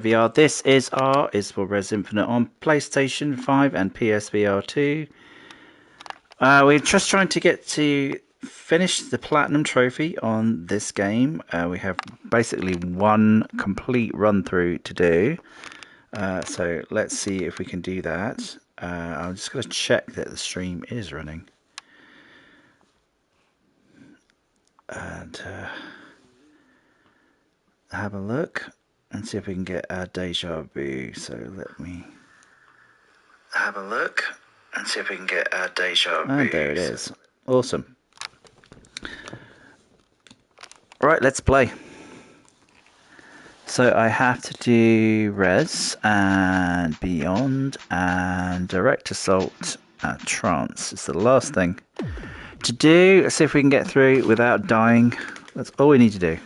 VR. This is for Rez Infinite on PlayStation 5 and PSVR 2. We're just trying to get to finish the Platinum Trophy on this game. We have basically one complete run through to do. So let's see if we can do that. I'm just going to check that the stream is running. And have a look and see if we can get our deja vu. So let me have a look and see if we can get our deja vu. And there it is. Awesome. Right, let's play. So I have to do Rez and Beyond and Direct Assault and Trance. It's the last thing to do. Let's see if we can get through without dying. That's all we need to do.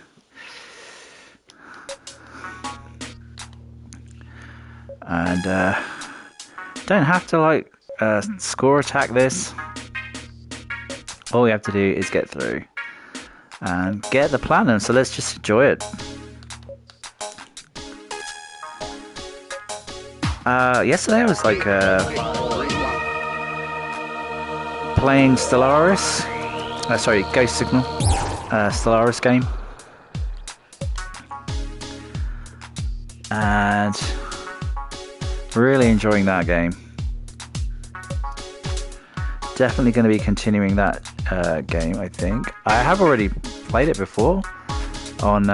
And don't have to like score attack this. All we have to do is get through and get the platinum. So let's just enjoy it. Yesterday I was like playing Stellaris. Sorry, Ghost Signal. Stellaris game. And really enjoying that game. Definitely going to be continuing that game, I think. I have already played it before on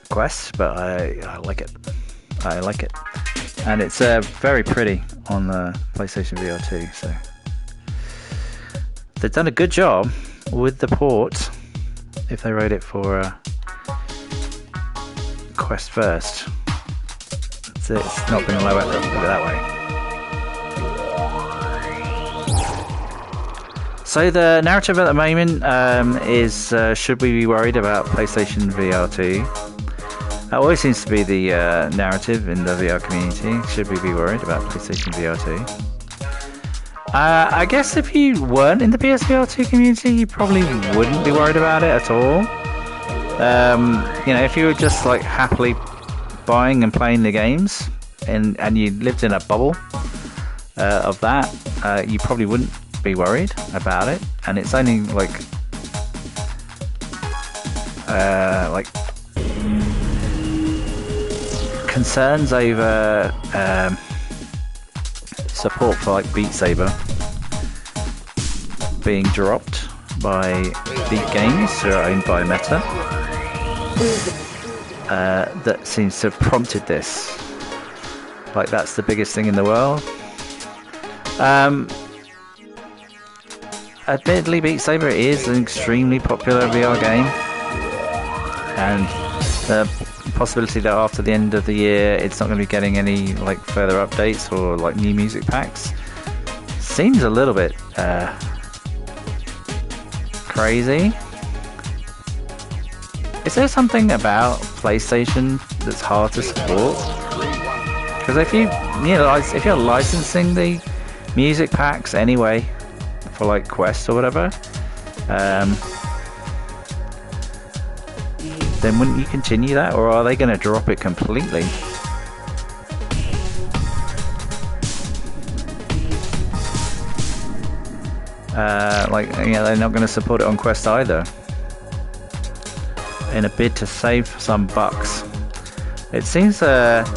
Quest, but I like it. I like it. And it's very pretty on the PlayStation VR 2. So they've done a good job with the port if they wrote it for Quest first. It's not been low effort, put it that way. So the narrative at the moment is should we be worried about PlayStation VR 2? That always seems to be the narrative in the VR community. Should we be worried about PlayStation VR 2? I guess if you weren't in the PSVR 2 community, you probably wouldn't be worried about it at all. You know, if you were just like happily buying and playing the games and you lived in a bubble of that, you probably wouldn't be worried about it. And it's only like concerns over support for like Beat Saber being dropped by Beat Games, who are owned by Meta. That seems to have prompted this. Like that's the biggest thing in the world. Admittedly, Beat Saber is an extremely popular VR game, and the possibility that after the end of the year it's not going to be getting any like further updates or like new music packs seems a little bit crazy. Is there something about PlayStation that's hard to support? Because if if you're licensing the music packs anyway for like Quest or whatever, then wouldn't you continue that, or are they going to drop it completely? They're not going to support it on Quest either, in a bid to save some bucks. It seems that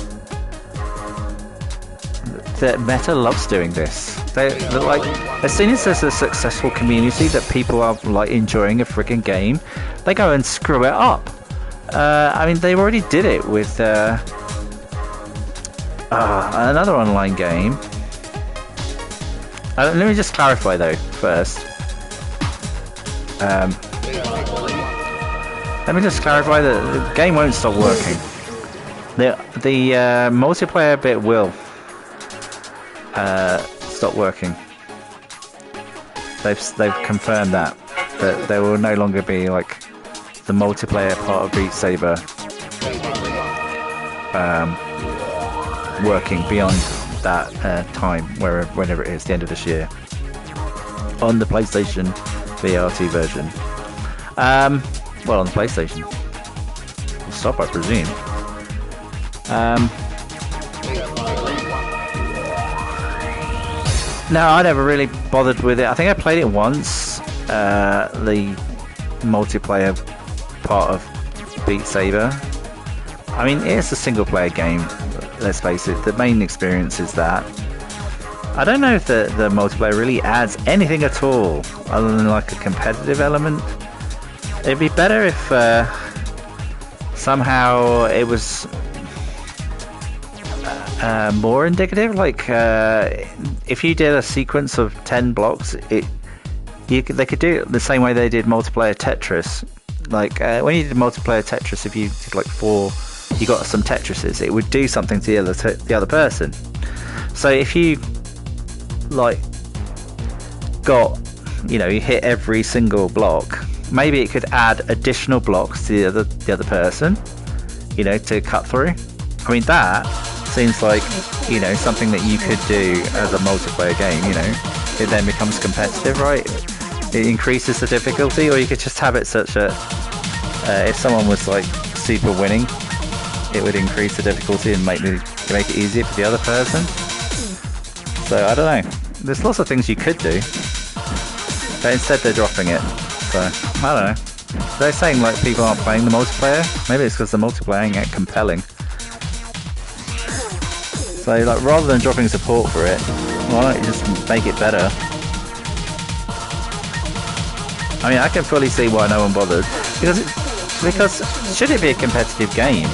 Meta loves doing this. They're like, as soon as there's a successful community that people are like enjoying a freaking game, they go and screw it up. I mean, they already did it with another online game. Let me just clarify though first. Let me just clarify that the game won't stop working. The multiplayer bit will stop working. They've confirmed that there will no longer be like the multiplayer part of Beat Saber working beyond that time, whenever it is, the end of this year, on the PlayStation VR 2 version. Well, on the PlayStation. It'll stop, I presume. No, I never really bothered with it. I think I played it once, the multiplayer part of Beat Saber. I mean, it's a single player game, let's face it. The main experience is that. I don't know if the multiplayer really adds anything at all, other than like a competitive element. It'd be better if somehow it was more indicative. Like if you did a sequence of 10 blocks, they could do it the same way they did multiplayer Tetris. Like when you did multiplayer Tetris, if you did like 4, you got some Tetrises, it would do something to the other person. So if you like you hit every single block, maybe it could add additional blocks to the other person, to cut through. I mean, that seems like something that you could do as a multiplayer game. It then becomes competitive, right? It increases the difficulty, or you could just have it such that if someone was like super winning, it would increase the difficulty and make it easier for the other person. So I don't know. There's lots of things you could do, but instead they're dropping it. So I don't know. They're saying like people aren't playing the multiplayer. Maybe it's because the multiplayer ain't that compelling. So like, rather than dropping support for it, why don't you just make it better? I mean, I can fully see why no one bothered, because should it be a competitive game?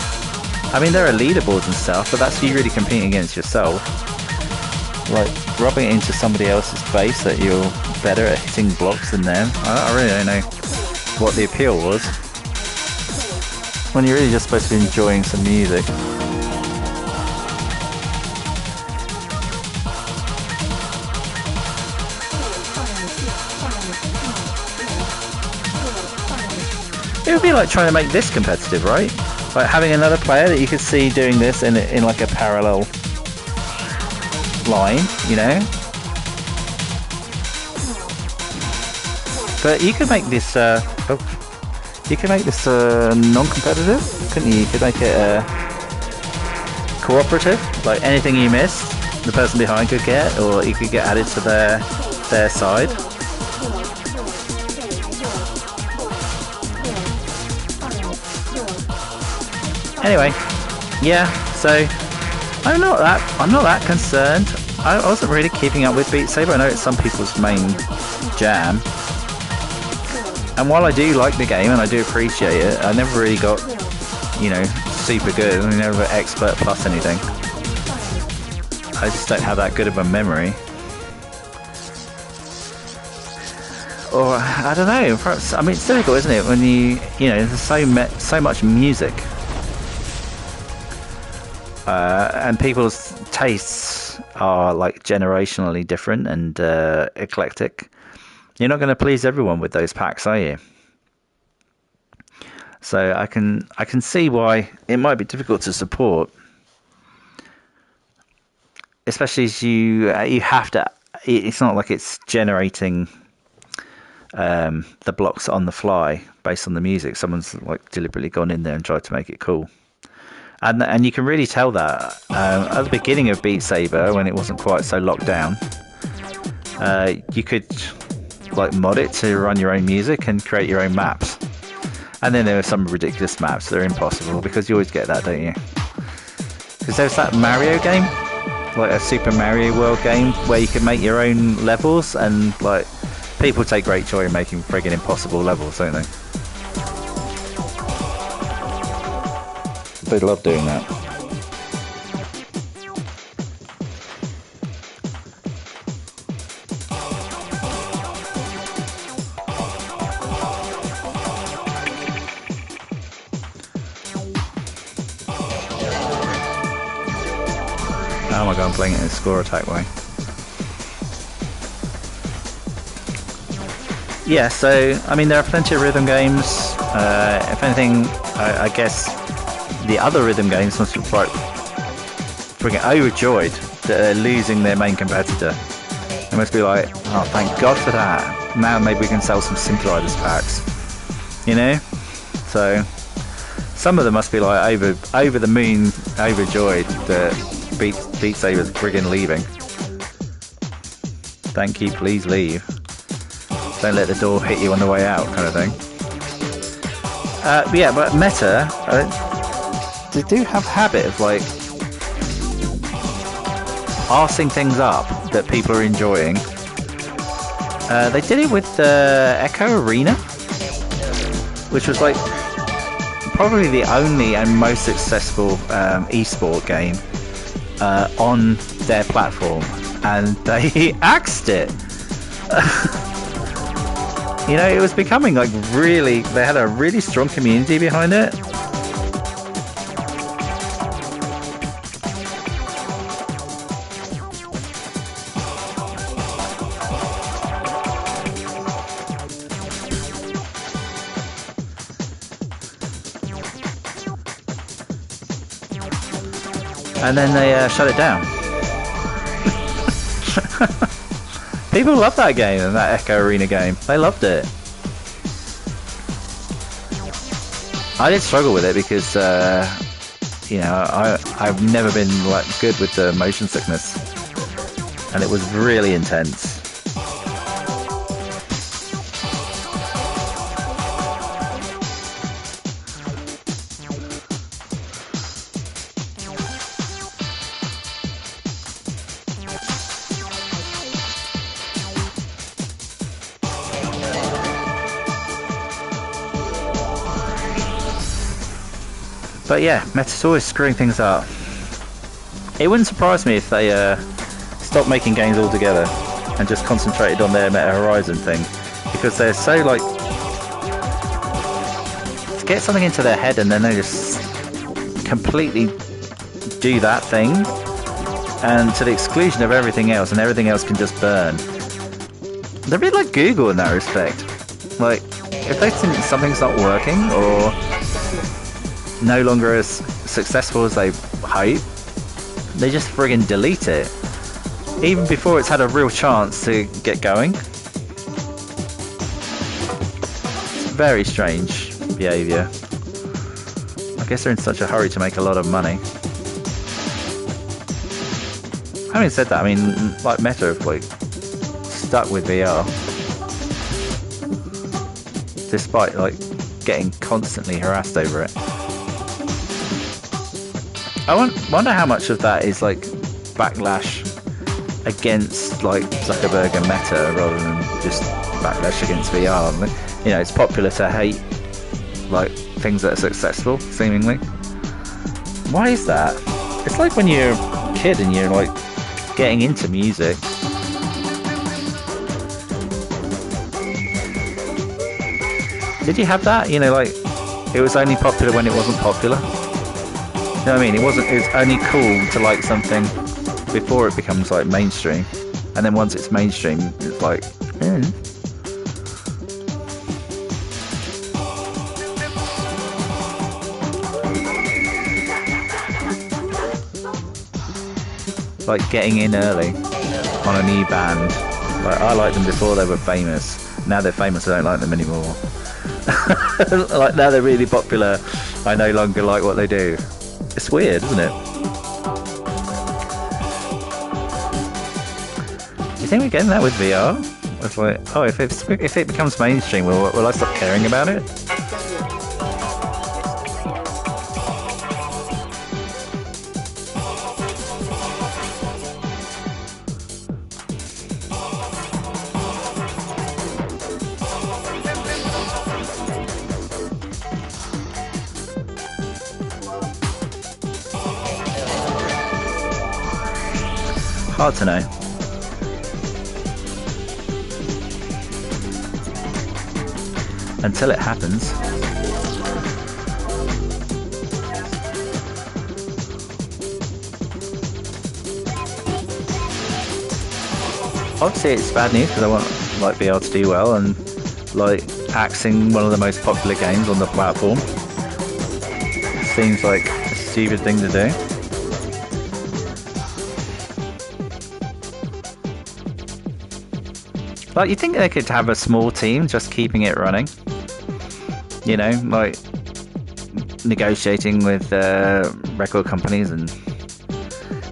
I mean, there are leaderboards and stuff, but that's you really competing against yourself. Like, rubbing it into somebody else's face that you're better at hitting blocks than them. I really don't know what the appeal was, when you're really just supposed to be enjoying some music. It would be like trying to make this competitive, right? Like having another player that you could see doing this in like a parallel line, But you could make this non-competitive, couldn't you? You could make it cooperative. Like anything you missed, the person behind could get, or you could get added to their side. Anyway, yeah. So I'm not that concerned. I wasn't really keeping up with Beat Saber. I know it's some people's main jam, and while I do like the game and I do appreciate it, I never really got, super good. I never expert plus anything. I just don't have that good of a memory. Or I don't know. Perhaps, I mean, it's difficult, isn't it? When there's so much music. And people's tastes are like generationally different and eclectic. You're not going to please everyone with those packs, are you? So I can see why it might be difficult to support, especially as you have to. It's not like it's generating the blocks on the fly based on the music. Someone's like deliberately gone in there and tried to make it cool. And you can really tell that at the beginning of Beat Saber, when it wasn't quite so locked down, you could like mod it to run your own music and create your own maps. And then there were some ridiculous maps that are impossible, because you always get that, don't you? Because there's that Mario game, like a Super Mario World game, where you can make your own levels, and like people take great joy in making friggin' impossible levels, don't they? They love doing that. Oh my god, I'm playing it in a score attack way. Yeah, so, I mean, there are plenty of rhythm games. If anything, I guess the other rhythm games must be quite freaking overjoyed that they're losing their main competitor. They must be like, oh, thank God for that. Now maybe we can sell some synthesizers packs. some of them must be like over the moon, overjoyed that Beat Saber's friggin' leaving. Thank you, please leave. Don't let the door hit you on the way out, kind of thing. But yeah, but Meta, they do have a habit of like arsing things up that people are enjoying. They did it with Echo Arena, which was like probably the only and most successful esport game on their platform, and they axed it. You know, it was becoming like really, they had a really strong community behind it. And then they shut it down. People love that game, and that Echo Arena game. They loved it. I did struggle with it because, you know, I've never been like good with the motion sickness, and it was really intense. But yeah, Meta's always screwing things up. It wouldn't surprise me if they stopped making games altogether and just concentrated on their Meta Horizon thing, because they're so like to get something into their head and then they just completely do that thing, and to the exclusion of everything else, and everything else can just burn. They're a bit like Google in that respect. Like, if they think something's not working or no longer as successful as they hope, they just friggin' delete it, even before it's had a real chance to get going. It's very strange behaviour. I guess they're in such a hurry to make a lot of money. Having said that, I mean, like Meta have like stuck with VR despite like getting constantly harassed over it. I wonder how much of that is like backlash against like Zuckerberg and Meta rather than just backlash against VR. You know, it's popular to hate like things that are successful, seemingly. Why is that? It's like when you're a kid and you're like getting into music. Did you have that? You know, like it was only popular when it wasn't popular. You know what I mean? It was only cool to like something before it becomes like mainstream, and then once it's mainstream, it's like, like getting in early on a new band. Like, I liked them before they were famous. Now they're famous, I don't like them anymore. Like, now they're really popular, I no longer like what they do. It's weird, isn't it? Do you think we're getting that with VR? It's like, oh, if it becomes mainstream, will I stop caring about it? Hard to know. Until it happens. Obviously it's bad news because I want like VR to do well, and like axing one of the most popular games on the platform seems like a stupid thing to do. Like, you think they could have a small team just keeping it running? You know, like, negotiating with record companies,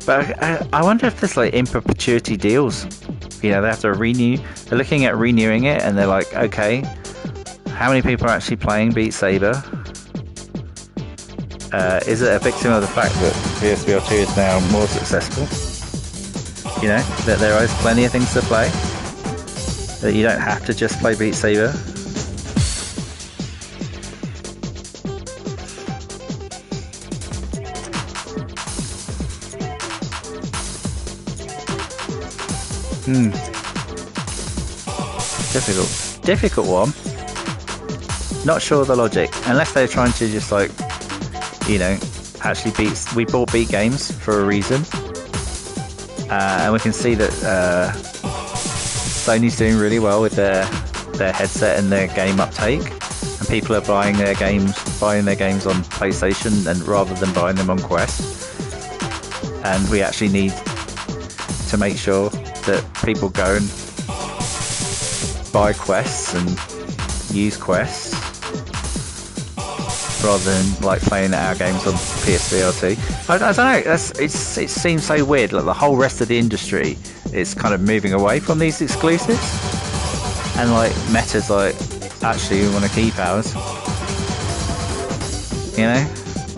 but I wonder if there's like in perpetuity deals. They have to renew. They're looking at renewing it, and they're like, okay, how many people are actually playing Beat Saber? Is it a victim of the fact that PSVR 2 is now more successful? That there is plenty of things to play. That you don't have to just play Beat Saber. Difficult one. Not sure of the logic, unless they're trying to just like, actually we bought Beat Games for a reason, and we can see that Sony's doing really well with their headset and their game uptake, and people are buying their games on PlayStation and rather than buying them on Quest. And we actually need to make sure that people go and buy Quests and use Quests rather than like playing our games on PSVR 2. I don't know. It seems so weird. Like the whole rest of the industry is kind of moving away from these exclusives, and like Meta's like, actually, we want to keep ours.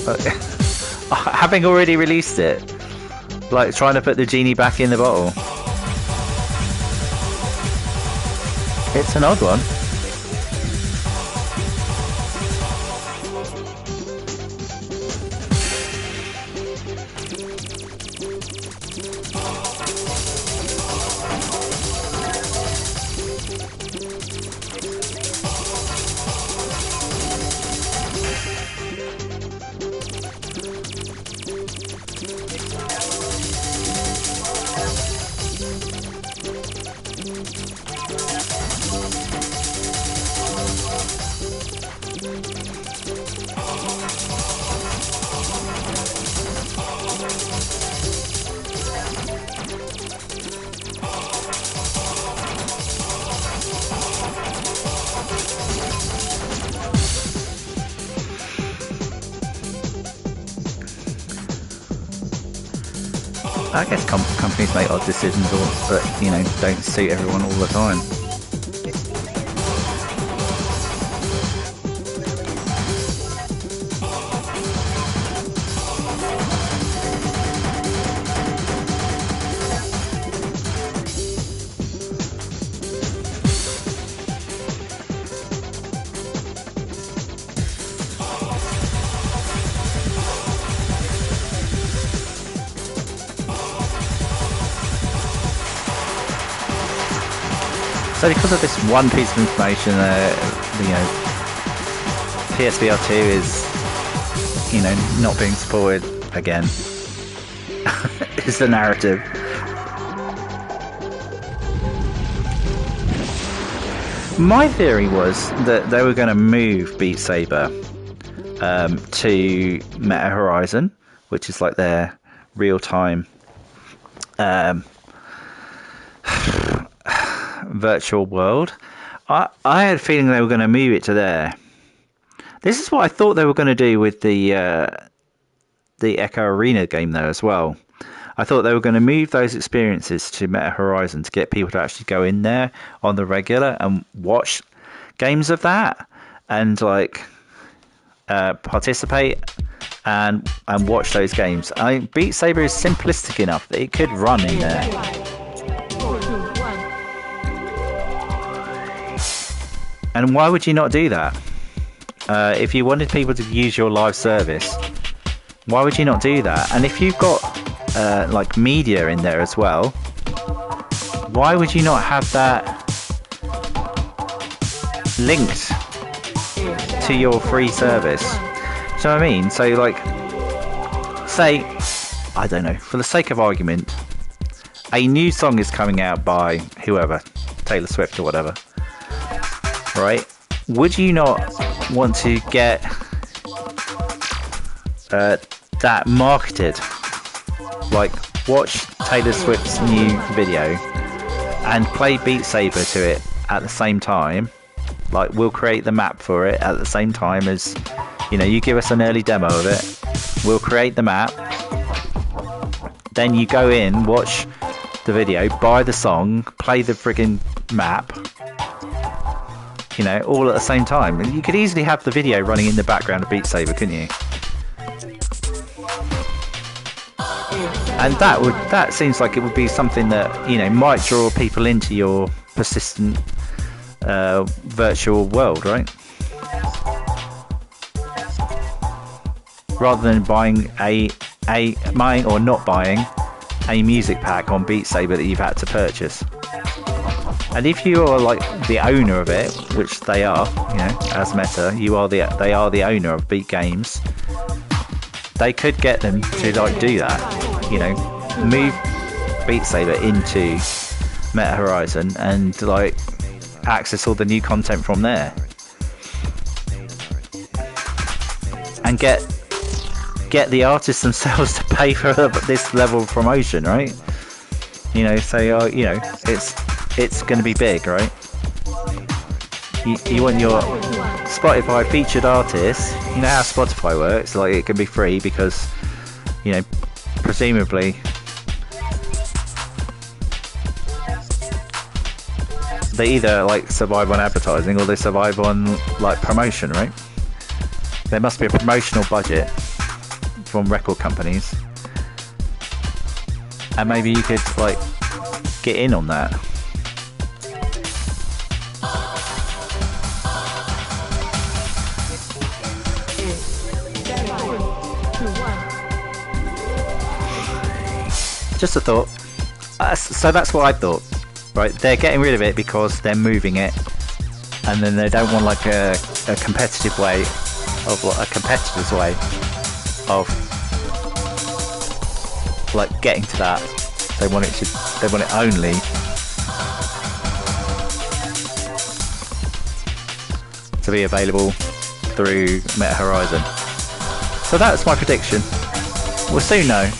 But, having already released it, like trying to put the genie back in the bottle. It's an odd one. I guess companies make odd decisions, but don't suit everyone all the time. So because of this one piece of information, PSVR 2 is, not being supported again. Is the narrative. My theory was that they were going to move Beat Saber to Meta Horizon, which is like their real-time virtual world. I had a feeling they were going to move it to there. This is what I thought they were going to do with the Echo Arena game though as well. I thought they were going to move those experiences to Meta Horizon to get people to actually go in there on the regular and watch games of that and like participate and watch those games. Beat Saber is simplistic enough that it could run in there. And why would you not do that? If you wanted people to use your live service, why would you not do that? And if you've got like media in there as well, why would you not have that linked to your free service? So I mean, so like, say, I don't know, for the sake of argument, a new song is coming out by whoever, Taylor Swift or whatever. Right? Would you not want to get that marketed? Like, watch Taylor Swift's new video and play Beat Saber to it at the same time. Like, we'll create the map for it at the same time as You know, you give us an early demo of it, we'll create the map, then you go in, watch the video, buy the song, play the friggin' map, you know, all at the same time. And you could easily have the video running in the background of Beat Saber, couldn't you? And that seems like it would be something that, you know, might draw people into your persistent virtual world, right? Rather than buying buying or not buying a music pack on Beat Saber that you've had to purchase. And if you are like the owner of it, which they are, you know, as Meta, they are the owner of Beat Games. They could get them to like do that, you know, move Beat Saber into Meta Horizon and like access all the new content from there, and get the artists themselves to pay for this level of promotion, right? You know, so you know, it's going to be big, right? You want your Spotify featured artists. You know how Spotify works, like it can be free because, you know, presumably they either like survive on advertising or they survive on like promotion, right? There must be a promotional budget from record companies, and maybe you could like get in on that. Just a thought. So that's what I thought, right? They're getting rid of it because they're moving it, and then they don't want like a competitive way of a competitor's way of like getting to that. They want it only to be available through Meta Horizon. So that's my prediction. We'll soon know.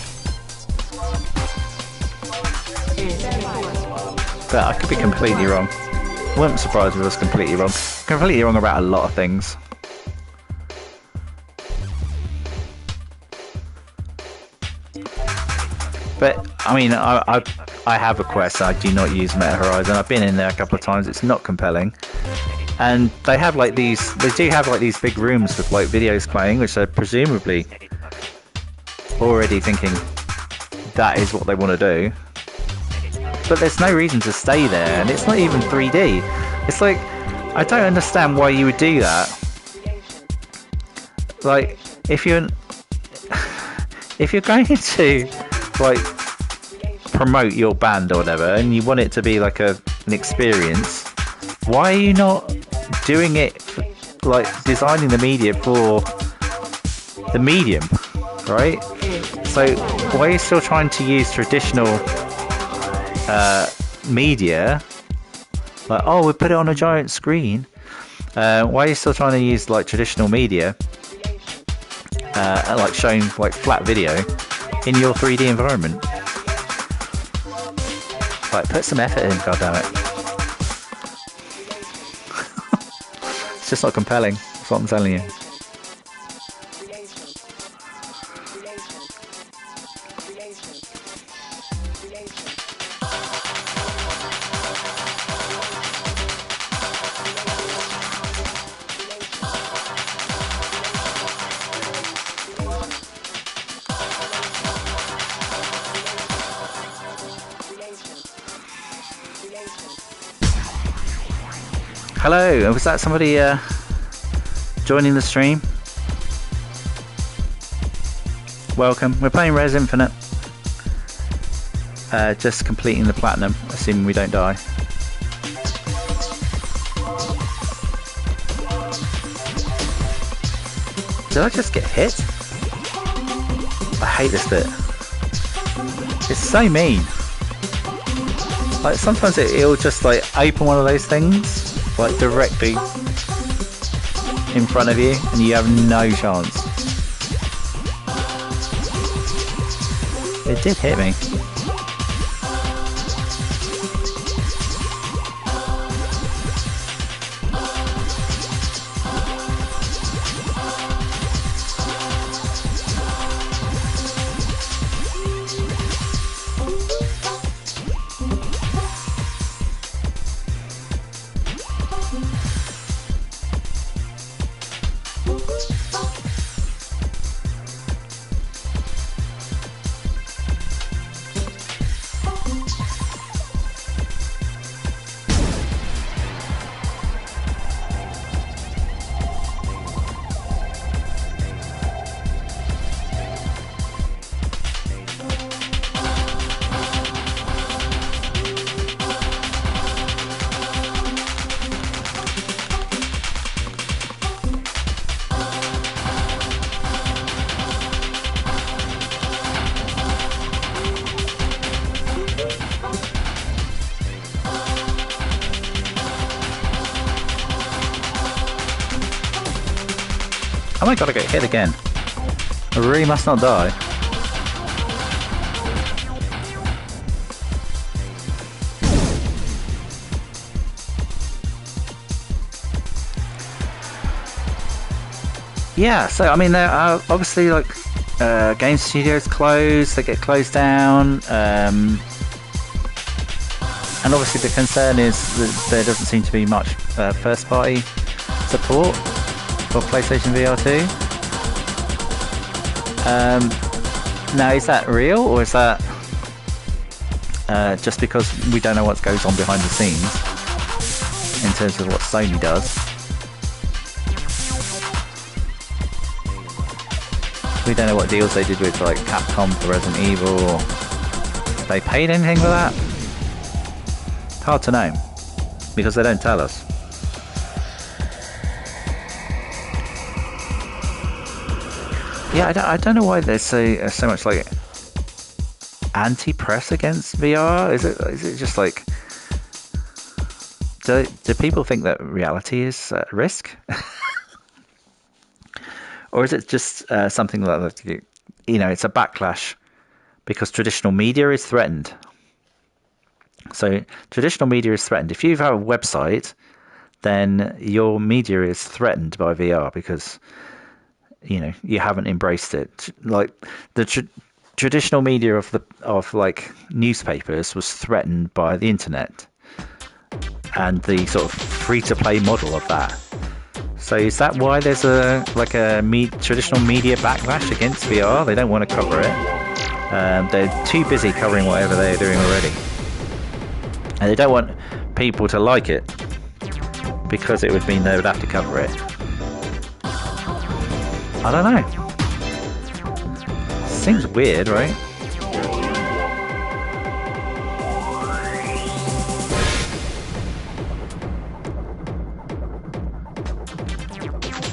But I could be completely wrong. Wouldn't surprise me if I was completely wrong. Completely wrong about a lot of things. But I mean, I have a Quest. I do not use Meta Horizon. I've been in there a couple of times. It's not compelling. And they have like these. They do have like these big rooms with like videos playing, which they're presumably already thinking that is what they want to do. But there's no reason to stay there, and it's not even 3D. It's like, I don't understand why you would do that. Like, if you're going to like promote your band or whatever, and you want it to be like an experience, why are you not doing it, like designing the media for the medium, right? So why are you still trying to use traditional media? Like, oh, we put it on a giant screen. Why are you still trying to use like traditional media, like showing like flat video in your 3D environment? Like, put some effort in, goddammit. It's just not compelling. That's what I'm telling you. Hello, was that somebody joining the stream? Welcome. We're playing Rez Infinite. Just completing the platinum, assuming we don't die. Did I just get hit? I hate this bit. It's so mean. Like, sometimes it'll just like open one of those things like directly in front of you, and you have no chance. It did hit me. Oh my god, I got hit again. I really must not die. Yeah, so I mean, there are obviously like game studios closed, they get closed down, and obviously the concern is that there doesn't seem to be much first party support for PlayStation VR 2. Now, is that real, or is that just because we don't know what goes on behind the scenes in terms of what Sony does? We don't know what deals they did with like Capcom for Resident Evil, or if they paid anything for that. It's hard to know because they don't tell us. Yeah, I don't know why there's so much like anti-press against VR. Is it just like do people think that reality is at risk? Or is it just something that, you know, it's a backlash because traditional media is threatened? So traditional media is threatened. If you have a website, then your media is threatened by VR because, you know, you haven't embraced it. Like the traditional media of like newspapers was threatened by the internet and the sort of free-to-play model of that. So is that why there's traditional media backlash against VR? They don't want to cover it. They're too busy covering whatever they're doing already. And they don't want people to like it because it would mean they would have to cover it. I don't know. Seems weird, right?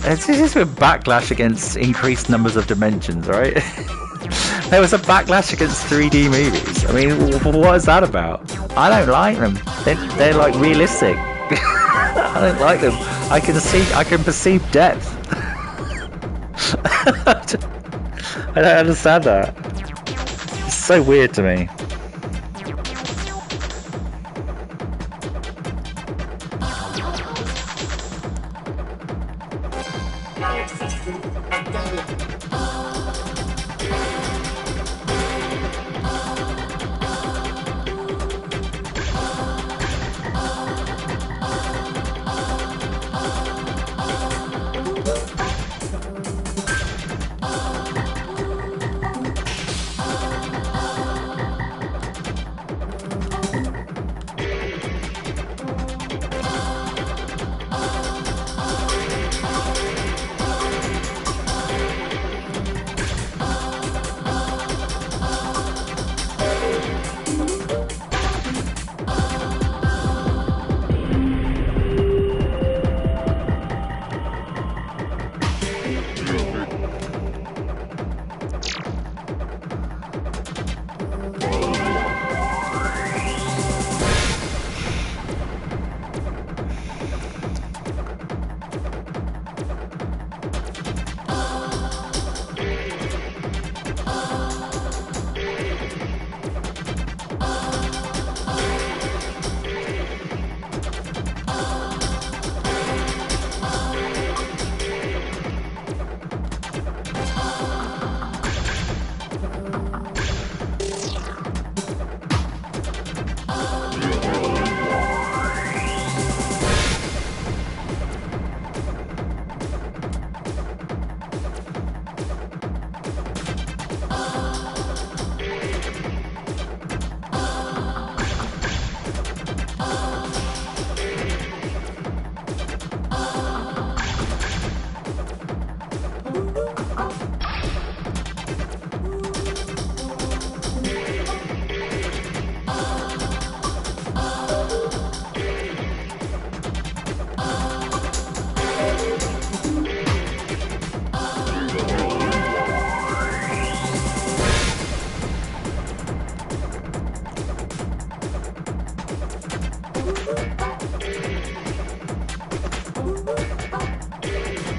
It's just a backlash against increased numbers of dimensions, right? There was a backlash against 3D movies. I mean, what is that about? I don't like them. They're like realistic. I don't like them. I can perceive depth. I don't understand that. It's so weird to me.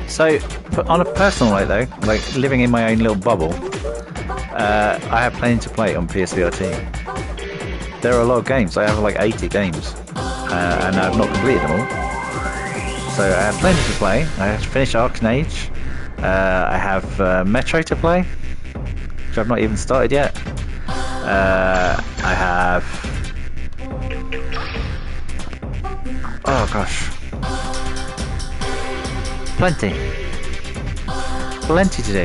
So on a personal note though, like living in my own little bubble, I have plenty to play on PSVRT. There are a lot of games. I have like 80 games, and I've not completed them all. So I have plenty to play. I have to finish Arcane Age. I have Metro to play, which I've not even started yet. I have... Oh gosh. Plenty to do.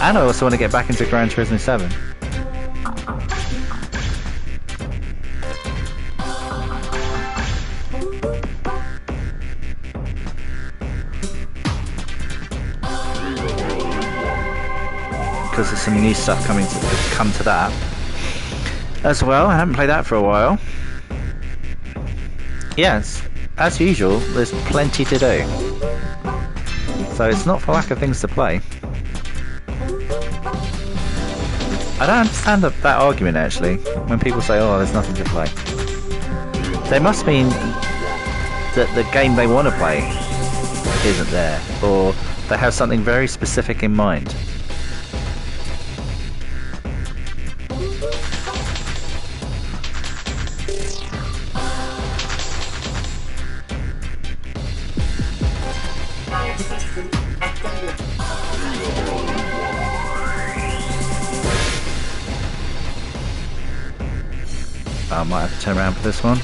And I also want to get back into Gran Turismo 7. Because there's some new stuff come to that as well. I haven't played that for a while. Yes, as usual, there's plenty to do. So it's not for lack of things to play. I don't understand that argument actually, when people say, oh, there's nothing to play. They must mean that the game they want to play isn't there, or they have something very specific in mind. I might have to turn around for this one.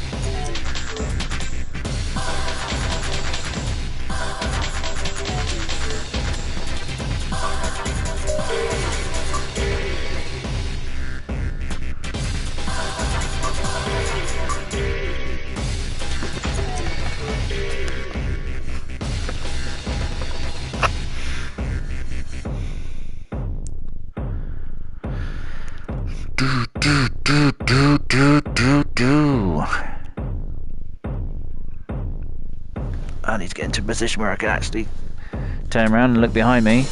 I need to get into a position where I can actually turn around and look behind me.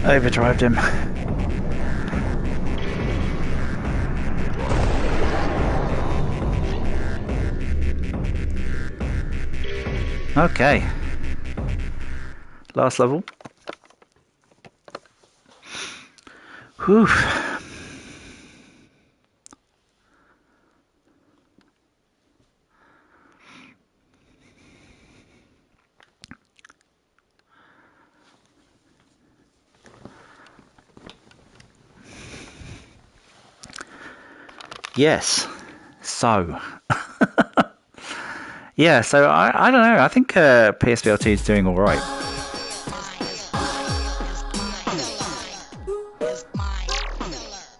Overdrived him. Okay. Last level. Whew. Yes. So. Yeah, so I don't know. I think PSVR2 is doing all right.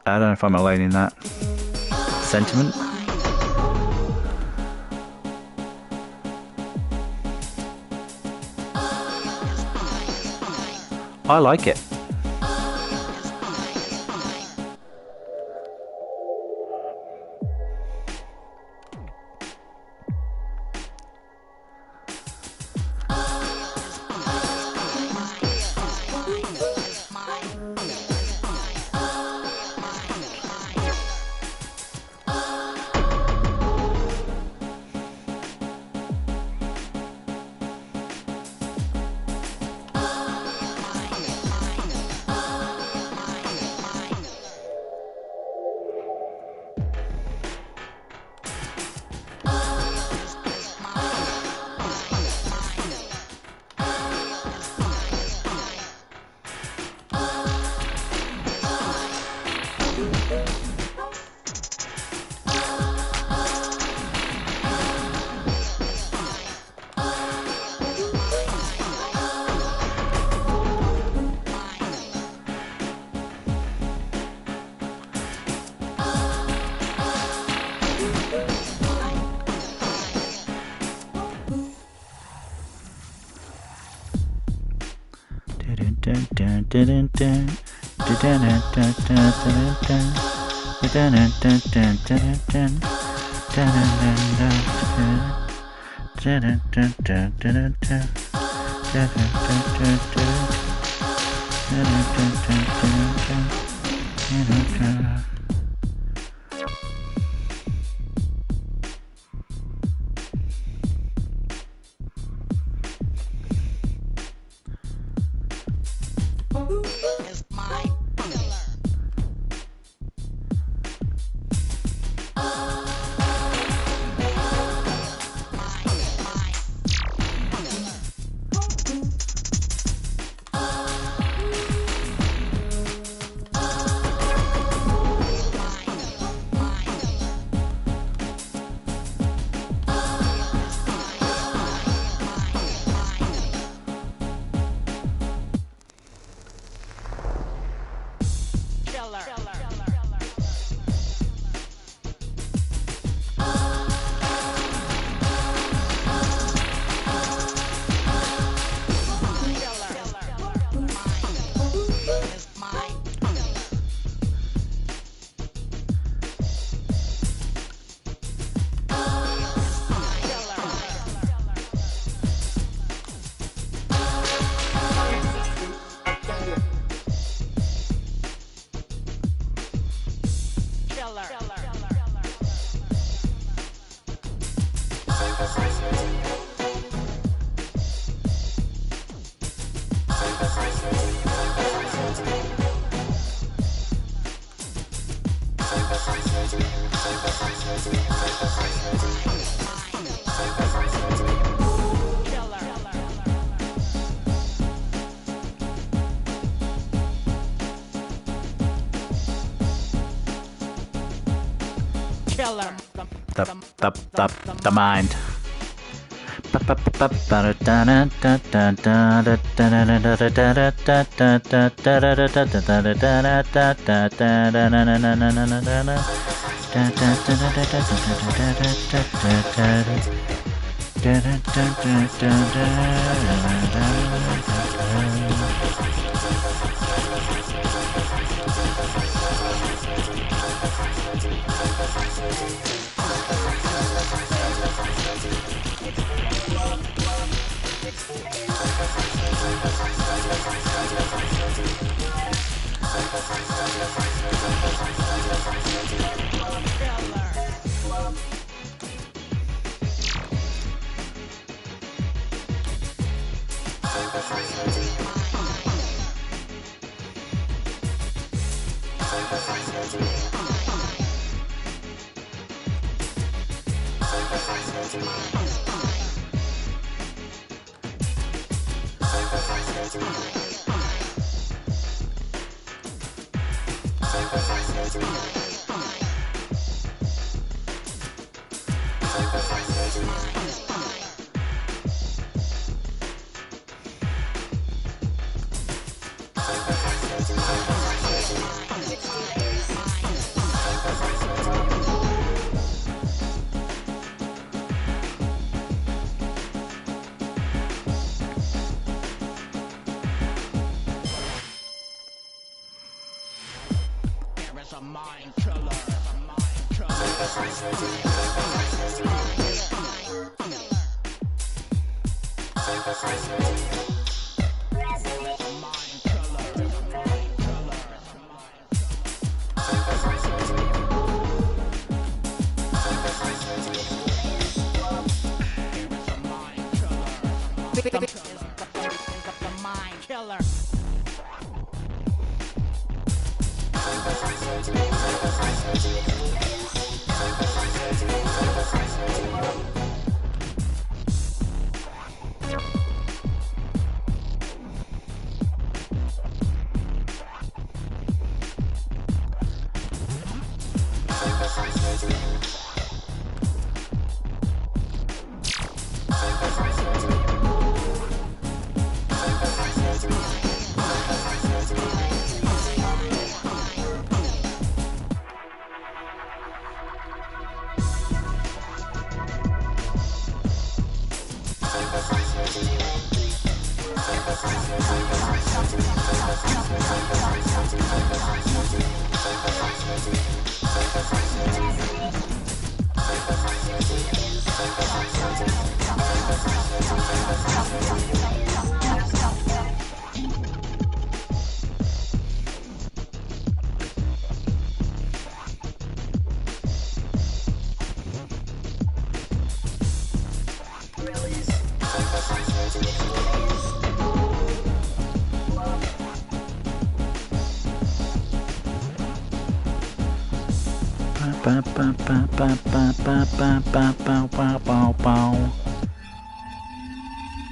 I don't know if I'm alone in that sentiment. I like it. The mind.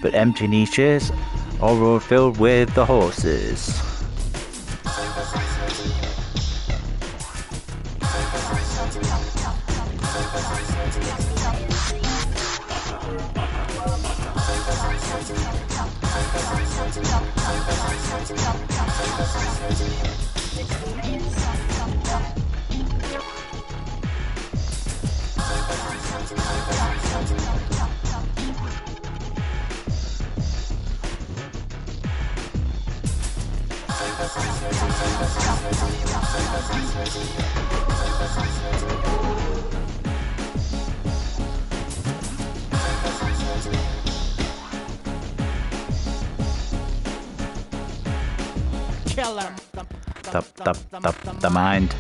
But empty niches or filled with the horses. The mind.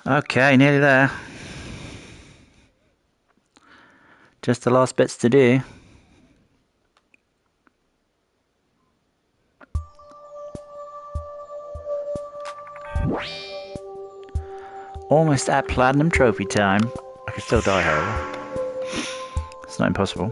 Okay, nearly there. Just the last bits to do. Almost at platinum trophy time. I could still die, however. It's not impossible.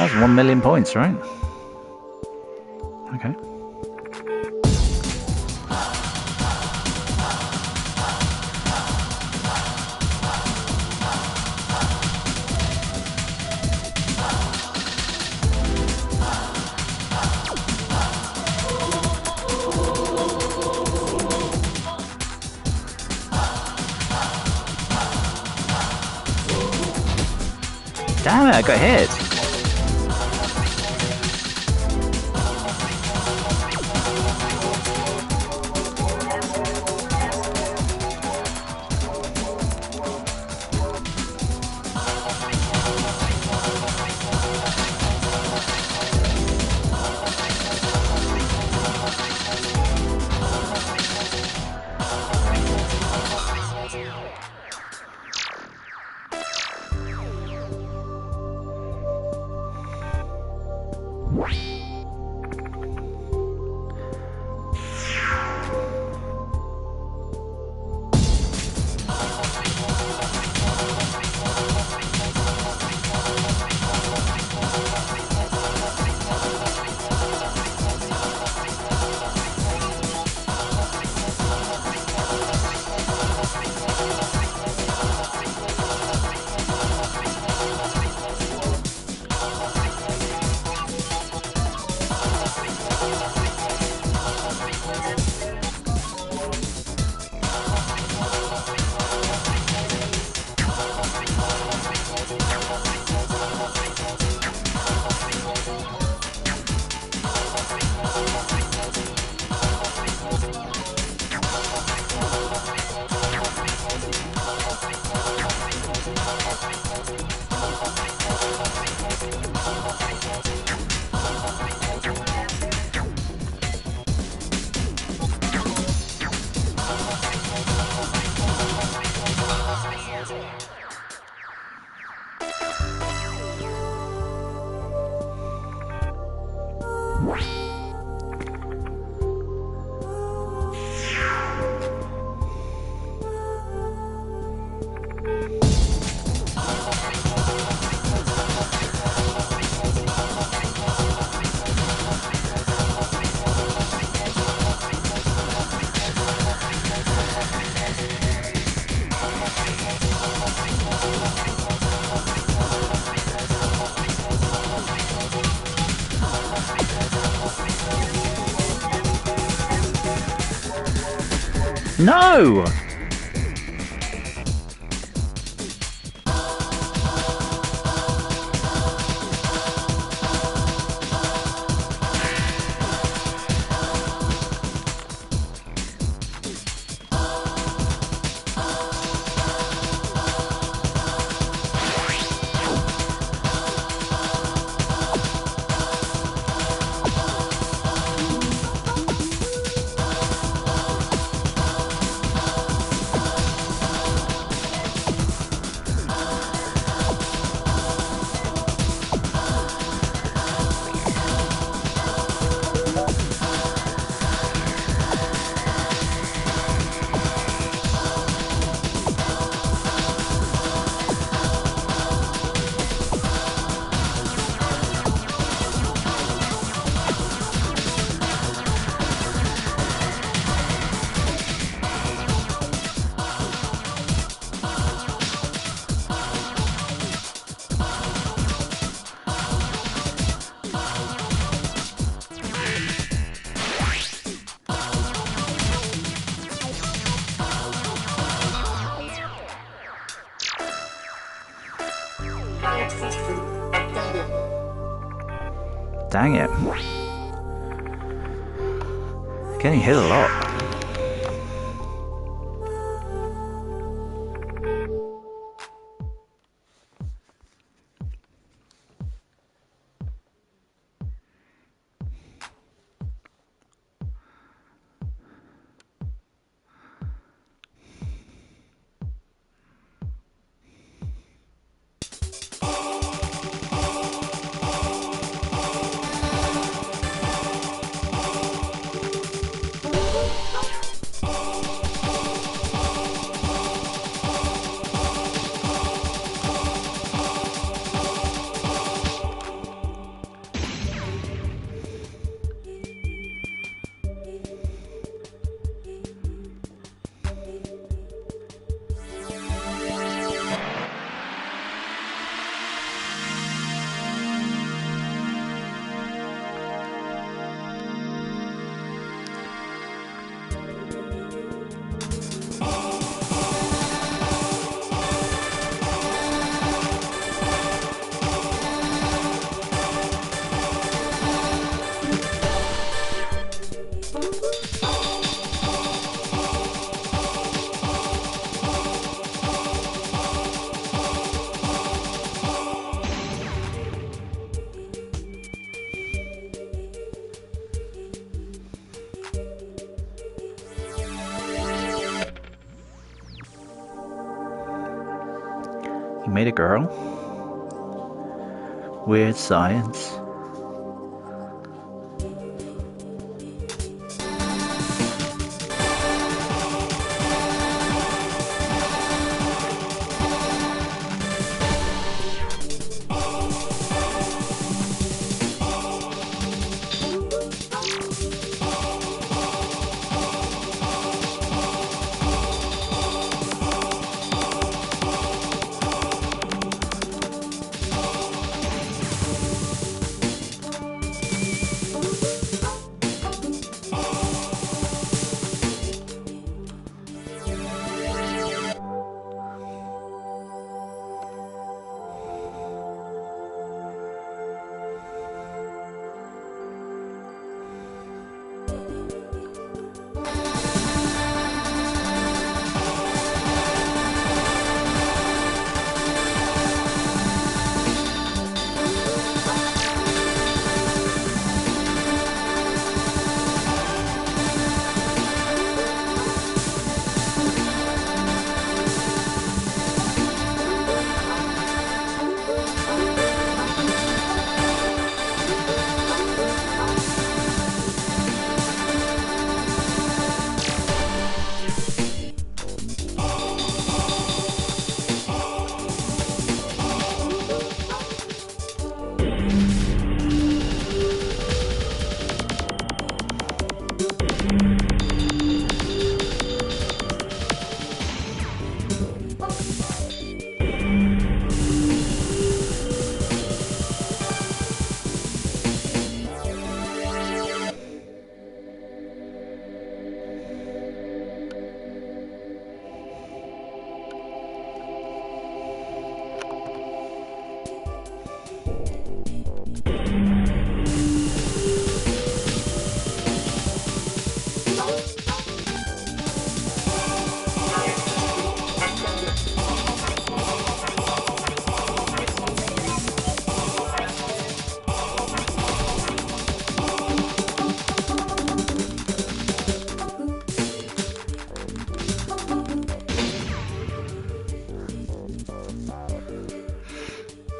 That was 1 million points, right? Okay. Damn it, I got hit. No! Dang it. Getting hit a lot. You made a girl? Weird science.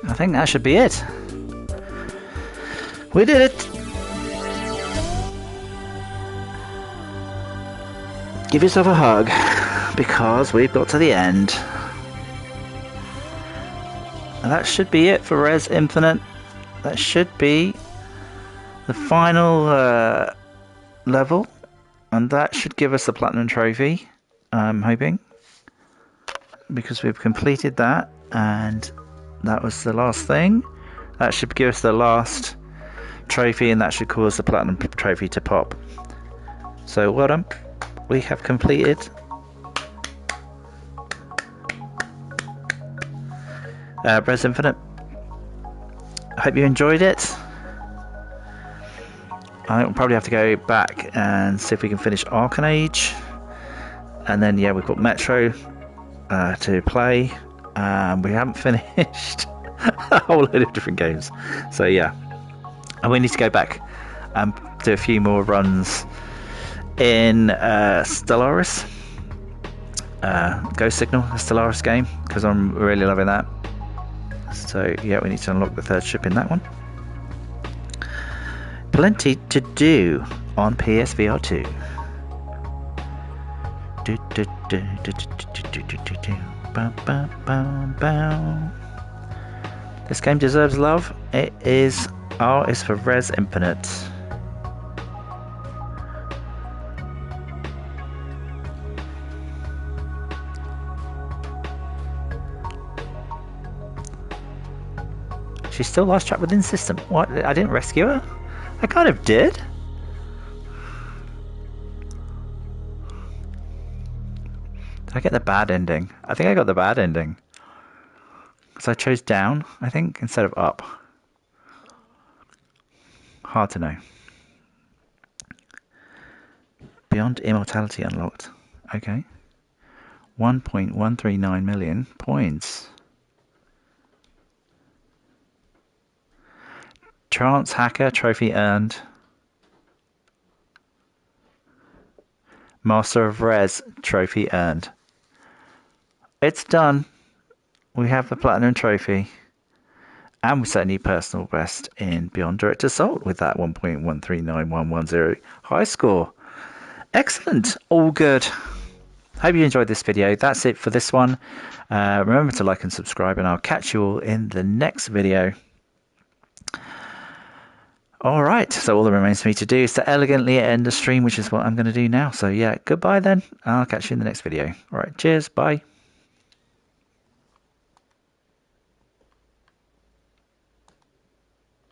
I think that should be it. We did it! Give yourself a hug, because we've got to the end. And that should be it for Rez Infinite. That should be the final level. And that should give us the Platinum Trophy, I'm hoping. Because we've completed that, and that was the last thing. That should give us the last trophy, and that should cause the Platinum Trophy to pop. So well done. We have completed Rez Infinite. I hope you enjoyed it. I'll probably have to go back and see if we can finish Arcanage. And then, yeah, we've got Metro to play. We haven't finished a whole load of different games. So, yeah. And we need to go back and do a few more runs in Stellaris. Ghost Signal, the Stellaris game, because I'm really loving that. So, yeah, we need to unlock the third ship in that one. Plenty to do on PSVR 2. This game deserves love. It is R is for Rez Infinite. She still lost track within system. What? I didn't rescue her? I kind of did. Did I get the bad ending? I think I got the bad ending. Because I chose down, I think, instead of up. Hard to know. Beyond Immortality unlocked. Okay. 1.139 million points. Trance Hacker trophy earned. Master of Rez trophy earned. It's done. We have the Platinum Trophy. And we set a new personal best in Beyond Direct Assault with that 1.139110 high score. Excellent. All good. Hope you enjoyed this video. That's it for this one. Remember to like and subscribe, and I'll catch you all in the next video. Alright, so all that remains for me to do is to elegantly end the stream, which is what I'm going to do now. So yeah, goodbye then. I'll catch you in the next video. Alright, cheers, bye.